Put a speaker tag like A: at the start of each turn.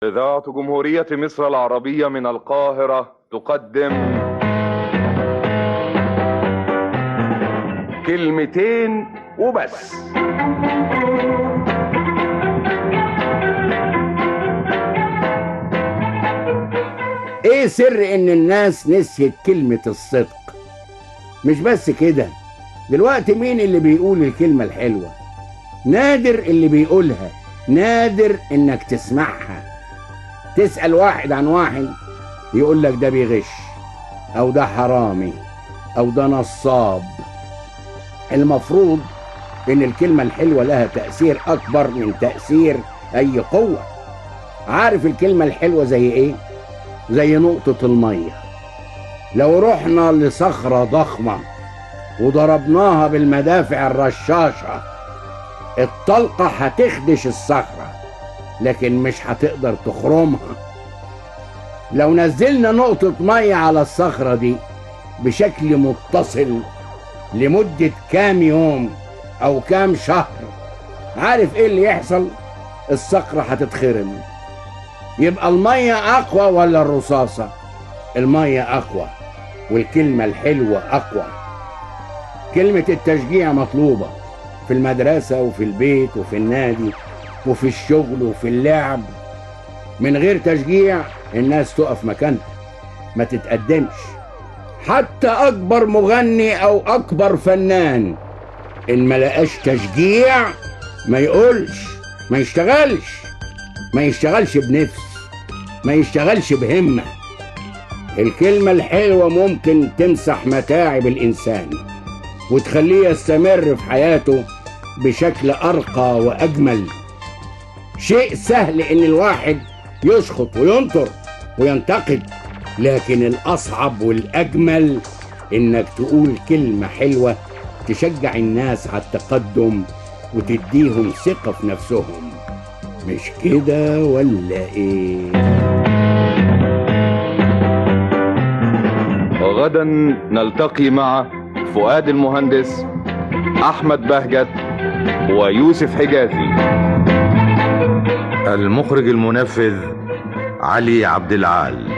A: إذاعة جمهورية مصر العربية من القاهرة تقدم كلمتين وبس.
B: ايه سر ان الناس نسيت كلمة الصدق؟ مش بس كده، دلوقتي مين اللي بيقول الكلمة الحلوة؟ نادر اللي بيقولها، نادر انك تسمعها. تسأل واحد عن واحد يقول لك ده بيغش، او ده حرامي، او ده نصاب. المفروض ان الكلمة الحلوة لها تأثير اكبر من تأثير اي قوة. عارف الكلمة الحلوة زي ايه؟ زي نقطة المية. لو رحنا لصخرة ضخمة وضربناها بالمدافع الرشاشة، الطلقة هتخدش الصخرة لكن مش هتقدر تخرمها. لو نزلنا نقطة مية على الصخرة دي بشكل متصل لمدة كام يوم أو كام شهر، عارف إيه اللي يحصل؟ الصخرة هتتخرم. يبقى المية أقوى ولا الرصاصة؟ المية أقوى، والكلمة الحلوة أقوى. كلمة التشجيع مطلوبة في المدرسة وفي البيت وفي النادي وفي الشغل وفي اللعب. من غير تشجيع الناس تقف مكانها، ما تتقدمش. حتى أكبر مغني أو أكبر فنان إن ما لقاش تشجيع ما يقولش، ما يشتغلش بنفس، ما يشتغلش بهمة. الكلمة الحلوة ممكن تمسح متاعب الإنسان وتخليه يستمر في حياته بشكل أرقى وأجمل. شيء سهل إن الواحد يشخط وينطر وينتقد، لكن الأصعب والأجمل إنك تقول كلمة حلوة تشجع الناس على التقدم وتديهم ثقة في نفسهم. مش كده ولا إيه؟
A: غدا نلتقي مع فؤاد المهندس، أحمد بهجت، ويوسف حجازي.
C: المخرج المنفذ علي عبد العال.